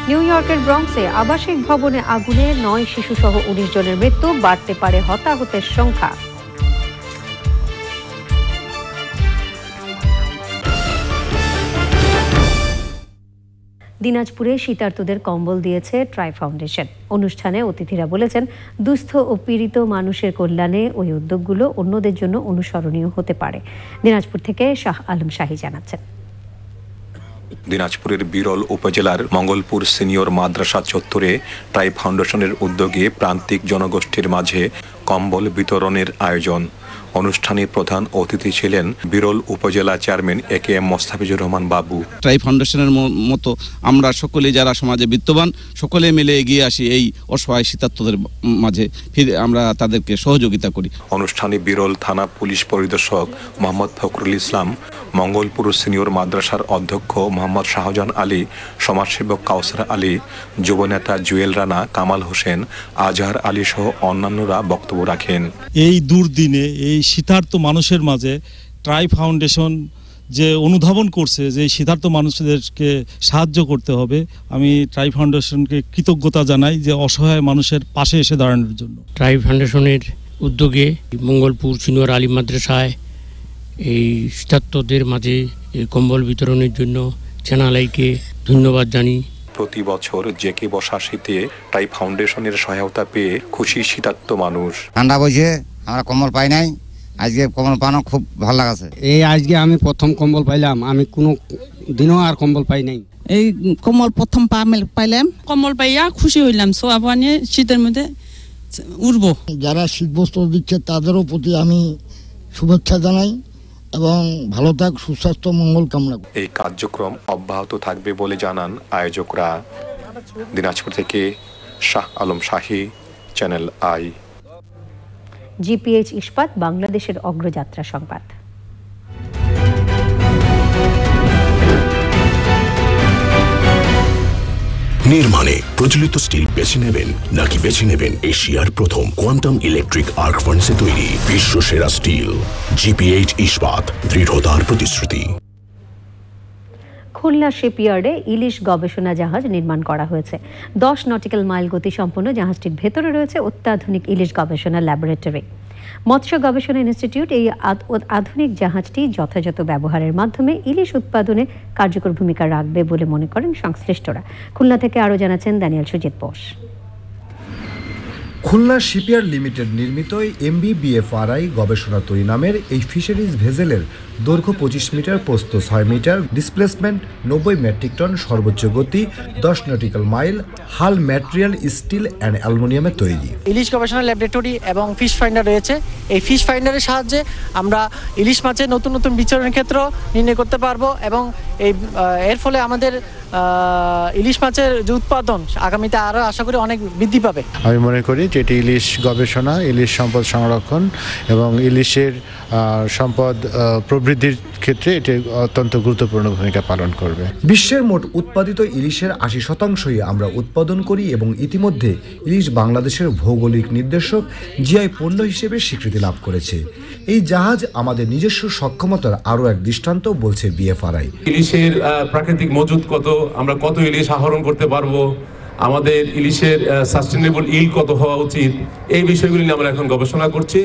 নিউ ইয়র্কের ব্রঙ্কসে আবাসিক ভবনে আগুনে 9 শিশুসহ 19 জনের মৃত্যু, বাড়তে পারে হতাহতের সংখ্যা। দিনাজপুরে শীতার্তদের কম্বল দিয়েছে ট্রাই ফাউন্ডেশন। অনুষ্ঠানে অতিথিরা বলেছেন, দুস্থ ও পীড়িত মানুষের কল্যাণে ওই উদ্যোগগুলো অন্যদের জন্য অনুসরণীয় হতে পারে। দিনাজপুর থেকে শাহ আলম শাহী জানাচ্ছেন। দিনাজপুরের বিরল উপজেলার মঙ্গলপুর সিনিয়র মাদ্রাসা চত্বরে ট্রাই ফাউন্ডেশনের উদ্যোগে প্রান্তিক জনগোষ্ঠীর মাঝে কম্বল বিতরণের আয়োজন। অনুষ্ঠানে প্রধান অতিথি ছিলেন বিরল উপজেলা চেয়ারম্যান AKM মোস্তাফিজুর রহমান বাবু। ট্রাই ফাউন্ডেশনের মতো আমরা সকলে যারা সমাজে বিত্তবান সকলে মিলে এগিয়ে আসি এই অসহায় শীতার্তদের মাঝে, আমরা তাদেরকে সহযোগিতা করি। অনুষ্ঠানে বিরল থানা পুলিশ পরিদর্শক মোহাম্মদ ফখরুল ইসলাম, মঙ্গলপুর সিনিয়র মাদ্রাসার অধ্যক্ষ মোহাম্মদ শাহজাহান আলী, সমাজসেবক কাউসার আলী, যুবনেতা জুয়েল রানা, কামাল হোসেন, আজহার আলী সহ অন্যান্যরা বক্তব্য রাখেন। এই দুর্দিনে এই শীতার্ত মানুষের মাঝে ট্রাই ফাউন্ডেশন যে অনুধাবন করছে যে শীতার্ত মানুষদেরকে সাহায্য করতে হবে, আমি ট্রাই ফাউন্ডেশনকে কৃতজ্ঞতা জানাই যে অসহায় মানুষের পাশে এসে দাঁড়ানোর জন্য। ট্রাই ফাউন্ডেশনের উদ্যোগে মঙ্গলপুর সিনিয়র আলিম মাদ্রাসায় এই শীতার্তদের মাঝে এই কম্বল বিতরণের জন্য চ্যানেল আইকে ধন্যবাদ জানি। প্রতি বছর জেকে বসা শীতে ট্রাই ফাউন্ডেশনের সহায়তা পেয়ে খুশি শীতার্ত মানুষ। ঠান্ডা বসে আমরা কম্বল পাই নাই, আজকে কম্বল পানো খুব ভালো লাগাছে। এই আজকে আমি প্রথম কম্বল পাইলাম, আমি কোনো দিনও আর কম্বল পাই নাই। এই কম্বল প্রথম পাইলাম, কম্বল পাইয়া খুশি হইলাম। সো আপনি শীতের মধ্যে উঠবো। যারা শীতবস্ত্র দিচ্ছে তাদেরও প্রতি আমি শুভেচ্ছা জানাই এবং ভালো থাক, সুস্বাস্থ্য, মঙ্গল কামনা করি। এই কার্যক্রম অব্যাহত থাকবে বলে জানান আয়োজকরা। দিনাজপুর থেকে শাহ আলম শাহী, চ্যানেল আই। জিপিএইচ ইস্পাত বাংলাদেশের অগ্রযাত্রা সংবাদ। নির্মাণে প্রচলিত স্টিল বেছে নেবেন নাকি বেছে নেবেন এশিয়ার প্রথম কোয়ান্টাম ইলেকট্রিক আর্ক ফার্নেসে তৈরি বিশ্ব সেরা স্টিল? জিপিএইচ ইস্পাত, দৃঢ়তার প্রতিশ্রুতি। খুলনা শিপইয়ার্ডে ইলিশ গবেষণা জাহাজ নির্মাণ করা হয়েছে। 10 নটিক্যাল মাইল গতিসম্পন্ন জাহাজটির ভেতরে রয়েছে অত্যাধুনিক ইলিশ গবেষণা ল্যাবরেটরি। মৎস্য গবেষণা ইনস্টিটিউট এই আধুনিক জাহাজটি যথাযথ ব্যবহারের মাধ্যমে ইলিশ উৎপাদনে কার্যকর ভূমিকা রাখবে বলে মনে করেন সংশ্লিষ্টরা। খুলনা থেকে আরও জানাচ্ছেন দানিয়াল সুজিত বোস। খুলনা শিপইয়ার্ড লিমিটেড নির্মিত MBBFRI গবেষণা তৈরি নামের এই ফিশারিজ ভেসেলের দৈর্ঘ্য 25 মিটার, প্রস্থ 6 মিটার, ডিসপ্লেসমেন্ট 90 মেট্রিক টন, সর্বোচ্চ গতি 10 নটিক্যাল মাইল, হাল ম্যাটেরিয়াল স্টিল অ্যান্ড অ্যালুমিনিয়ামের তৈরি। ইলিশ গবেষণা ল্যাবরেটরি এবং ফিশ ফাইন্ডার রয়েছে। এই ফিশ ফাইন্ডারের সাহায্যে আমরা ইলিশ মাছের নতুন নতুন বিচরণের ক্ষেত্র নির্ণয় করতে পারবো এবং এর ফলে আমাদের ইলিশ মাছের যে উৎপাদন আগামীতে আরও আশা করি অনেক বৃদ্ধি পাবে। আমি মনে করি যে এটি ইলিশ গবেষণা, ইলিশ সম্পদ সংরক্ষণ এবং ইলিশের সম্পদ প্রবৃদ্ধির ক্ষেত্রে এটি অত্যন্ত গুরুত্বপূর্ণ ভূমিকা পালন করবে। বিশ্বের মোট উৎপাদিত ইলিশের 80% আমরা উৎপাদন করি এবং ইতিমধ্যে ইলিশ বাংলাদেশের ভৌগোলিক নির্দেশক জিআই পণ্য হিসেবে স্বীকৃতি লাভ করেছে। এই জাহাজ আমাদের নিজস্ব সক্ষমতার আরও এক দৃষ্টান্ত, বলছে BFRI। ইলিশের প্রাকৃতিক মজুদ কত, আমরা কত ইলিশ আহরণ করতে পারবো, আমাদের ইলিশের সাস্টেনেবল ইল কত হওয়া উচিত, এই বিষয়গুলি নিয়ে আমরা এখন গবেষণা করছি।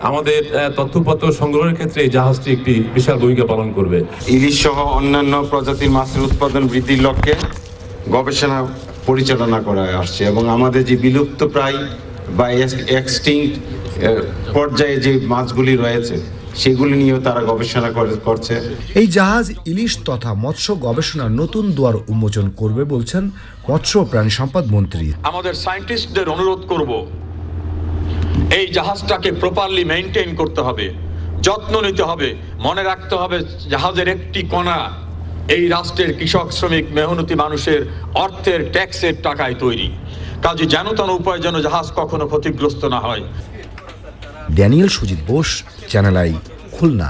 আমাদের তথ্যপত্র সংগ্রহের ক্ষেত্রে এই জাহাজটি একটি বিশাল ভূমিকা পালন করবে। ইলিশ সহ অন্যান্য প্রজাতির মাছের উৎপাদন বৃদ্ধির লক্ষ্যে গবেষণা পরিচালনা করা আসছে এবং আমাদের যে বিলুপ্ত প্রায় বা এক্সটিংক্ট পর্যায়ে যে মাছগুলি রয়েছে সেগুলি নিয়েও তারা গবেষণা করছে। এই জাহাজ ইলিশ তথা মৎস্য গবেষণার নতুন দুয়ার উন্মোচন করবে, বলছেন মৎস্য ও প্রাণী সম্পদ মন্ত্রী। আমাদের সায়েন্টিস্টদের অনুরোধ করব, এই জাহাজটাকে প্রপারলি মেইনটেইন করতে হবে, যত্ন নিতে হবে। মনে রাখতে হবে জাহাজের একটি কণা এই রাষ্ট্রের কৃষক, শ্রমিক, মেহনতি মানুষের অর্থের ট্যাক্সের টাকায় তৈরি। কাজে যেন তেন উপায় যেন জাহাজ কখনো ক্ষতিগ্রস্ত না হয়। Daniel Sujit Bose, channel I, Khulna.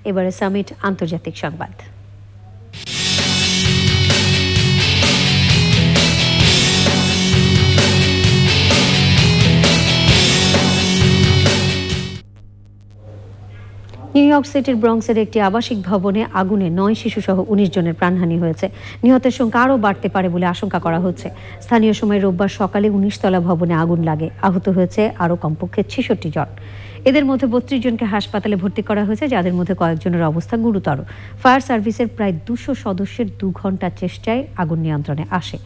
এবারে সামিট আন্তর্জাতিক সংবাদ। নিউ ইয়র্ক সিটির ব্রঙ্কসের একটি আবাসিক ভবনে আগুনে 9 শিশুসহ 19 জনের প্রাণহানি হয়েছে। নিহতের সংখ্যা আরও বাড়তে পারে বলে আশঙ্কা করা হচ্ছে। স্থানীয় সময় রোববার সকালে 19 তলা ভবনে আগুন লাগে। আহত হয়েছে আরও কমপক্ষে 66 জন। এদের মধ্যে 32 জনকে হাসপাতালে ভর্তি করা হয়েছে, যাদের মধ্যে কয়েকজনের অবস্থা গুরুতর। ফায়ার সার্ভিসের প্রায় 200 সদস্যের 2 ঘন্টার চেষ্টায় আগুন নিয়ন্ত্রণে আসে।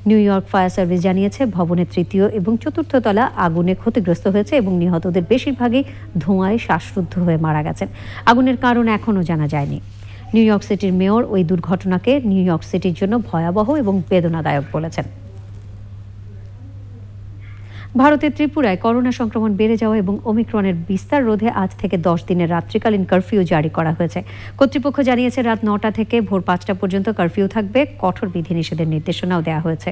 নিউ ইয়র্ক ফায়ার সার্ভিস জানিয়েছে ভবনের 3য় এবং 4র্থ তলা আগুনে ক্ষতিগ্রস্ত হয়েছে এবং নিহতদের বেশিরভাগই ধোঁয়ায় শ্বাসরুদ্ধ হয়ে মারা গেছেন। আগুনের কারণ এখনও জানা যায়নি। নিউ ইয়র্ক সিটির মেয়র ওই দুর্ঘটনাকে নিউ ইয়র্ক সিটির জন্য ভয়াবহ এবং বেদনাদায়ক বলেছেন। ভারতের ত্রিপুরায় করোনা সংক্রমণ বেড়ে যাওয়া এবং ওমিক্রনের বিস্তার রোধে আজ থেকে 10 দিনের রাত্রিকালীন কারফিউ জারি করা হয়েছে। কর্তৃপক্ষ জানিয়েছে রাত 9টা থেকে ভোর 5টা পর্যন্ত কারফিউ থাকবে। কঠোর বিধিনিষেধের নির্দেশনাও দেওয়া হয়েছে।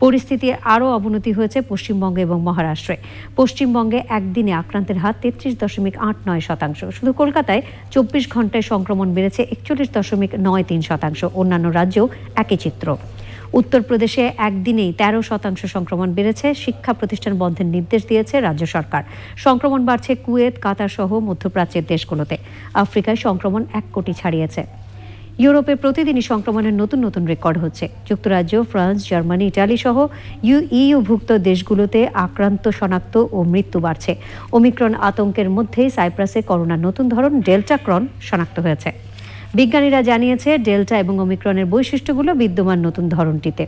পরিস্থিতির আরও অবনতি হয়েছে পশ্চিমবঙ্গে এবং মহারাষ্ট্রে। পশ্চিমবঙ্গে একদিনে আক্রান্তের হার 33.89%। শুধু কলকাতায় 24 ঘন্টায় সংক্রমণ বেড়েছে 41.93%। অন্যান্য রাজ্যেও একই চিত্র। উত্তরপ্রদেশে একদিনেই 13% সংক্রমণ বেড়েছে। শিক্ষা প্রতিষ্ঠান বন্ধের নির্দেশ দিয়েছে রাজ্য সরকার। সংক্রমণ বাড়ছে কুয়েত, কাতার সহ মধ্যপ্রাচ্যের দেশগুলোতে। আফ্রিকায় সংক্রমণ 1 কোটি ছাড়িয়েছে। ইউরোপে প্রতিদিনই সংক্রমণের নতুন নতুন রেকর্ড হচ্ছে। যুক্তরাজ্য, ফ্রান্স, জার্মানি, ইটালি সহ ইউভুক্ত দেশগুলোতে আক্রান্ত শনাক্ত ও মৃত্যু বাড়ছে। ওমিক্রন আতঙ্কের মধ্যেই সাইপ্রাসে করোনার নতুন ধরন ডেল্টাক্রন শনাক্ত হয়েছে। বিজ্ঞানীরা জানিয়েছে ডেল্টা এবং ওমিক্রনের বৈশিষ্ট্যগুলো বিদ্যমান নতুন ধরনটিতে।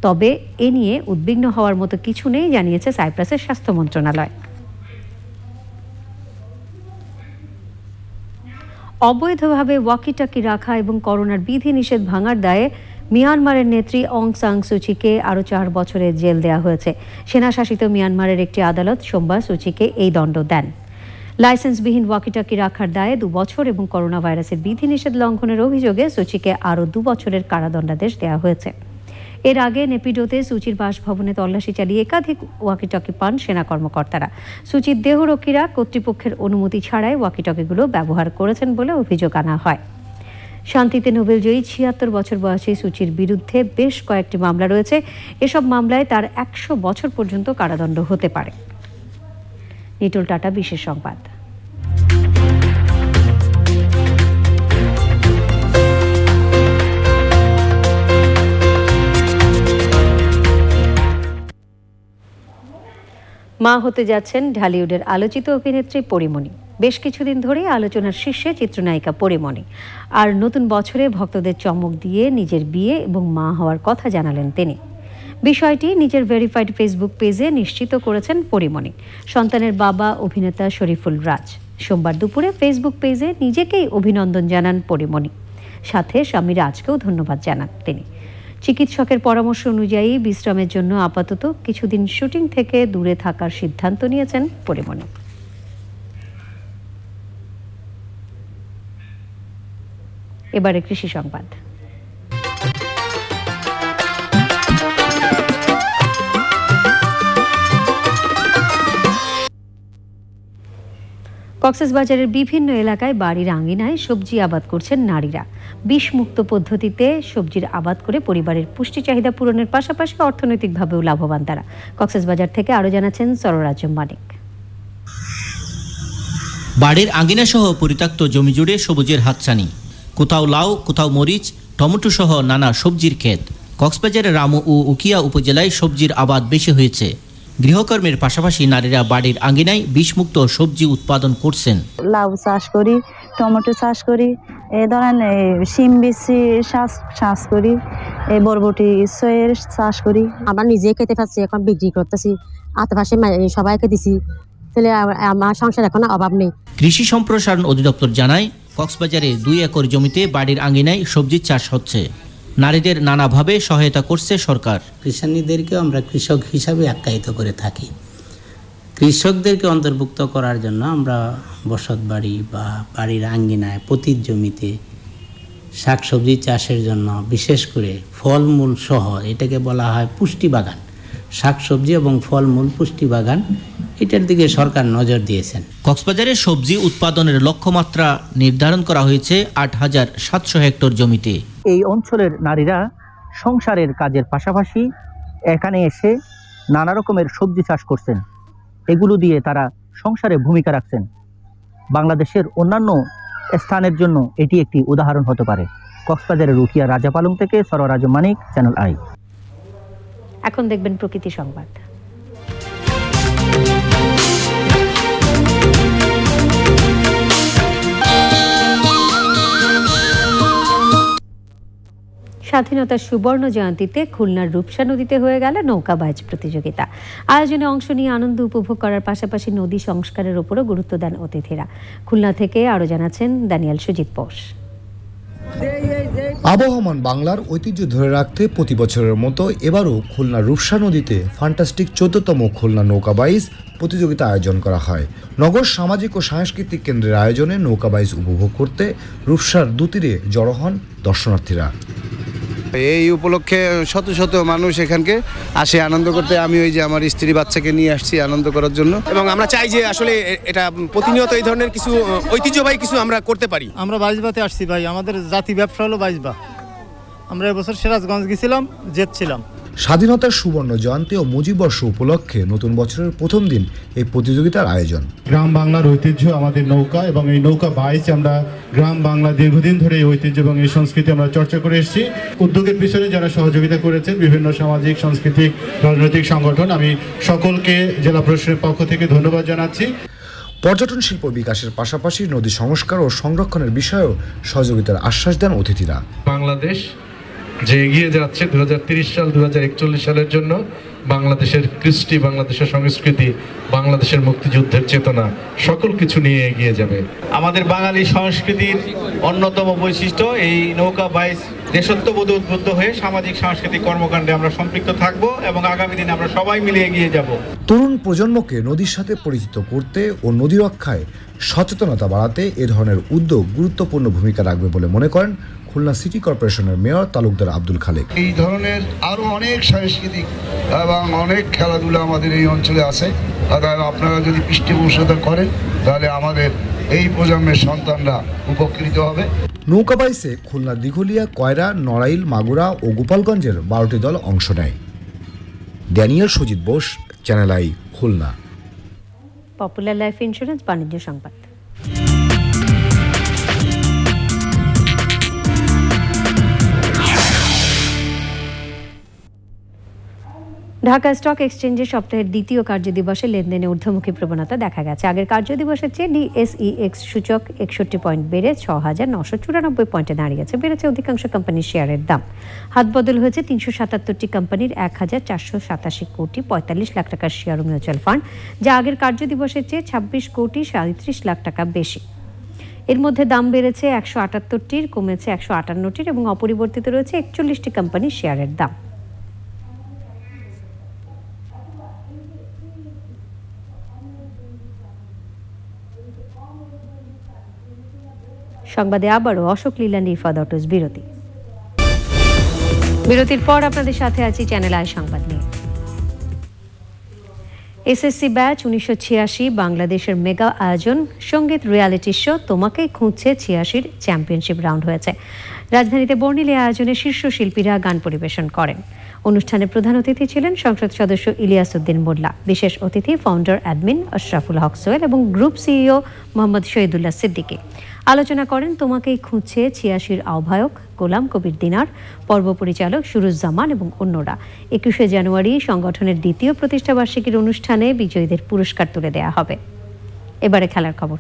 তবে এ নিয়ে উদ্বিগ্ন হওয়ার মতো কিছু নেই, জানিয়েছে সাইপ্রাসের স্বাস্থ্য মন্ত্রণালয়। অবৈধভাবে ওয়াকিটাকি রাখা এবং করোনার বিধিনিষেধ ভাঙার দায়ে মিয়ানমারের নেত্রী অং সান সুচিকে আরও 4 বছরের জেল দেওয়া হয়েছে। সেনাশাসিত মিয়ানমারের একটি আদালত সোমবার সুচিকে এই দণ্ড দেন। লাইসেন্সবিহীন ওয়াকিটাকি রাখার দায়ে 2 বছর এবং করোনা ভাইরাসের বিধিনিষেধ লঙ্ঘনের অভিযোগে সুচিকে আরও 2 বছরের কারাদণ্ডাদেশ দেওয়া হয়েছে। এর আগে নেপিডোতে সুচির বাসভবনে তল্লাশি চালিয়ে একাধিক ওয়াকিটকি পান সেনা কর্মকর্তারা। সুচির দেহরক্ষীরা কর্তৃপক্ষের অনুমতি ছাড়াই ওয়াকিটকিগুলো ব্যবহার করেছেন বলে অভিযোগ আনা হয়। শান্তিতে নোবেলজয়ী 76 বছর বয়সী সুচির বিরুদ্ধে বেশ কয়েকটি মামলা রয়েছে। এসব মামলায় তার 100 বছর পর্যন্ত কারাদণ্ড হতে পারে। নিটুল টাটা, বিশেষ সংবাদ। মা হতে যাচ্ছেন ঢালিউডের আলোচিত অভিনেত্রী পরিমণি। বেশ কিছুদিন ধরেই আলোচনার শীর্ষে চিত্রনায়িকা পরিমণি। আর নতুন বছরে ভক্তদের চমক দিয়ে নিজের বিয়ে এবং মা হওয়ার কথা জানালেন তিনি। বিষয়টি নিজের ভেরিফাইড ফেসবুক পেজে নিশ্চিত করেছেন পরিমণি। সন্তানের বাবা অভিনেতা শরীফুল রাজ সোমবার দুপুরে ফেসবুক পেজে নিজেকেই অভিনন্দন জানান পরিমণি, সাথে স্বামী রাজকেও ধন্যবাদ জানান তিনি। চিকিৎসকের পরামর্শ অনুযায়ী বিশ্রামের জন্য আপাতত কিছুদিন শুটিং থেকে দূরে থাকার সিদ্ধান্ত নিয়েছেন পরিমণি। এবারে কৃষি সংবাদ। কক্সবাজারের বিভিন্ন এলাকায় বাড়ির আঙিনায় সবজি আবাদ করছেন নারীরা। বিষমুক্ত পদ্ধতিতে সবজির আবাদ করে পরিবারের পুষ্টি চাহিদা পূরণের পাশাপাশি অর্থনৈতিকভাবেও লাভবান তারা। কক্সবাজার থেকে আরও জানাচ্ছেন সররাজ মানিক। বাড়ির আঙিনা সহ পরিত্যক্ত জমি জুড়ে সবুজের হাতছানি, কোথাও লাউ, কোথাও মরিচ, টমেটো সহ নানা সবজির ক্ষেত। কক্সবাজারের রামু ও উকিয়া উপজেলায় সবজির আবাদ বেশি হয়েছে। গৃহকর্মের পাশাপাশি নারীরা বাড়ির আঙিনায় বিষমুক্ত সবজি উৎপাদন করছেন। লাউ চাষ করি, টমেটো চাষ করি, এই ধরেন শিম বিচি চাষ করি, এই বরবটি সয়ের চাষ করি। আমরা নিজে খেতে পাচ্ছি, এখন বিক্রি করতেছি, আশেপাশে সবাইকে দিছি, তাহলে আমার সংসার এখন অভাব নেই। কৃষি সম্প্রসারণ অধিদপ্তর জানায়, কক্সবাজারে 2 একর জমিতে বাড়ির আঙিনায় সবজি চাষ হচ্ছে। নারীদের নানাভাবে সহায়তা করছে সরকার। কৃষানীদেরকেও আমরা কৃষক হিসাবে আখ্যায়িত করে থাকি। কৃষকদেরকে অন্তর্ভুক্ত করার জন্য আমরা বসত বাড়ি বা বাড়ির আঙ্গিনায় প্রতি জমিতে শাকসবজি চাষের জন্য বিশেষ করে ফলমূল সহ, এটাকে বলা হয় পুষ্টি বাগান, শাকসবজি এবং ফলমূল পুষ্টি বাগান, এটার দিকে সরকার নজর দিয়েছেন। কক্সবাজারে সবজি উৎপাদনের লক্ষ্যমাত্রা নির্ধারণ করা হয়েছে 8,700 হেক্টর জমিতে। এই অঞ্চলের নারীরা সংসারের কাজের পাশাপাশি এখানে এসে নানা রকমের সবজি চাষ করছেন। এগুলো দিয়ে তারা সংসারে ভূমিকা রাখছেন। বাংলাদেশের অন্যান্য স্থানের জন্য এটি একটি উদাহরণ হতে পারে। কক্সবাজারের রুকিয়া রাজাপালং থেকে সররাজ মানিক, চ্যানেল আই। এখন দেখবেন প্রকৃতি সংবাদ। স্বাধীনতার সুবর্ণ জয়ন্তীতে খুলনার রূপসা নদীতে হয়ে গেল নৌকা বাইচ প্রতিযোগিতা। আয়োজনে অংশ নিয়ে আনন্দ উপভোগ করার পাশাপাশি নদী সংস্কারের উপরও গুরুত্ব দেন অতিথিরা। খুলনা থেকে আরও জানাচ্ছেন দানিয়াল সুজিত বোস। আবহমান বাংলার ঐতিহ্য ধরে রাখতে প্রতি বছরের মতো এবারও খুলনা রূপসা নদীতে ফ্যান্টাস্টিক 14তম খুলনা নৌকা বাইচ প্রতিযোগিতা আয়োজন করা হয়। নগর সামাজিক ও সাংস্কৃতিক কেন্দ্রের আয়োজনে নৌকা বাইচ উপভোগ করতে রূপসার দুতীরে জড়ো হন দর্শনার্থীরা। এই উপলক্ষে শত শত মানুষ এখানকে আসে আনন্দ করতে। আমি ওই যে আমার স্ত্রী বাচ্চাকে নিয়ে আসছি আনন্দ করার জন্য, এবং আমরা চাই যে আসলে এটা প্রতিনিয়ত এই ধরনের কিছু ঐতিহ্যবাহী কিছু আমরা করতে পারি। আমরা বাইজবাতে আসছি ভাই, আমাদের জাতি ব্যবসা হলো বাইজবা। আমরা এবছর সিরাজগঞ্জ গেছিলাম, জেতছিলাম। স্বাধীনতার সুবর্ণ জয়ন্তী ও মুজিববর্ষ উপলক্ষে নতুন বছরের প্রথম দিন এই প্রতিযোগিতার আয়োজন। গ্রাম বাংলার ঐতিহ্য আমাদের নৌকা, এবং এই নৌকা বাইচ আমরা গ্রাম বাংলা দীর্ঘদিন ধরে এই ঐতিহ্য এবং এই সংস্কৃতি আমরা চর্চা করে এসেছি। উদ্যোগের পিছনে যারা সহযোগিতা করেছেন বিভিন্ন সামাজিক, সাংস্কৃতিক, রাজনৈতিক সংগঠন, আমি সকলকে জেলা প্রশাসনের পক্ষ থেকে ধন্যবাদ জানাচ্ছি। পর্যটন শিল্প বিকাশের পাশাপাশি নদী সংস্কার ও সংরক্ষণের বিষয়েও সহযোগিতার আশ্বাস দেন অতিথিরা। বাংলাদেশ যে এগিয়ে যাচ্ছে 2030 সাল 2041 সালের জন্য, বাংলাদেশের কৃষ্টি, বাংলাদেশের সংস্কৃতি, বাংলাদেশের মুক্তিযুদ্ধের চেতনা সকল কিছু নিয়ে এগিয়ে যাবে। আমাদের বাঙালি সংস্কৃতির অন্যতম বৈশিষ্ট্য এই নৌকা বাইচ। দেশত্ববোধ উদ্বুদ্ধ হয়ে সামাজিক সাংস্কৃতিক কর্মকাণ্ডে আমরা সম্পৃক্ত থাকব এবং আগামী দিনে আমরা সবাই মিলে এগিয়ে যাব। তরুণ প্রজন্মকে নদীর সাথে পরিচিত করতে ও নদী রক্ষায় সচেতনতা বাড়াতে এ ধরনের উদ্যোগ গুরুত্বপূর্ণ ভূমিকা রাখবে বলে মনে করেন খুলনা সিটি কর্পোরেশনের মেয়র তালুকদার আব্দুল খালেক। এই ধরনের আরো অনেক সাংস্কৃতিক এবং অনেক খেলাধুলা আমাদের এই অঞ্চলে আছে। আপনারা যদি পৃষ্ঠপোষকতা করেন তাহলে আমাদের এই প্রজন্মের সন্তানরা উপকৃত হবে। নৌকা বাইচে খুলনার দিঘলিয়া, কয়রা, নড়াইল, মাগুরা ও গোপালগঞ্জের 12টি দল অংশ নেয়। Daniel Sujit Bose, channel I, Khulna. Popular life insurance বাণিজ্য সংবাদ। ঢাকা স্টক এক্সচেঞ্জে সপ্তাহের দ্বিতীয় কার্যদিবসে লেনদেনে ঊর্ধ্বমুখী প্রবণতা দেখা গেছে। আগের কার্যদিবসের চেয়ে ডিএসইএক্স সূচক 61 পয়েন্ট বেড়ে 6,994 পয়েন্টে দাঁড়িয়েছে। বেড়েছে অধিকাংশ কোম্পানির শেয়ারের দাম। হাতবদল হয়েছে 377টি কোম্পানির 1,487 কোটি 45 লাখ টাকার শেয়ার ও মিউচুয়াল ফান্ড, যা আগের কার্যদিবসের চেয়ে 26 কোটি 37 লাখ টাকা বেশি। এর মধ্যে দাম বেড়েছে 178টির, কমেছে 158টির এবং অপরিবর্তিত রয়েছে 41টি কোম্পানির শেয়ারের দাম। সংবাদে আবারও অশোক লিল্যান্ড ইরফাদ অটোস বিরতি। বিরতির পর আপনাদের সাথে আছি চ্যানেল আই সংবাদ নিয়ে। এসএসসি ব্যাচ 1986 বাংলাদেশের মেগা আয়োজন সঙ্গীত রিয়ালিটি শো তোমাকেই খুঁজছে 86 চ্যাম্পিয়নশিপ রাউন্ড হয়েছে। রাজধানীতে বর্ণিল আয়োজনে শীর্ষ শিল্পীরা গান পরিবেশন করেন। অনুষ্ঠানে প্রধান অতিথি ছিলেন সংসদ সদস্য ইলিয়াস উদ্দিন মোল্লা, বিশেষ অতিথি ফাউন্ডার অ্যাডমিন আশরাফুল হক সোহেল এবং গ্রুপ সিইও মোহাম্মদ শহীদুল্লাহ সিদ্দিকী। আলোচনা করেন তোমাকেই খুঁজছে 86 আহ্বায়ক গোলাম কবির দিনার, পর্ব পরিচালক সুরুজ্জামান এবং অন্যরা। 21শে জানুয়ারি সংগঠনের দ্বিতীয় প্রতিষ্ঠাবার্ষিকীর অনুষ্ঠানে বিজয়ীদের পুরস্কার তুলে দেওয়া হবে। এবারে খেলার খবর।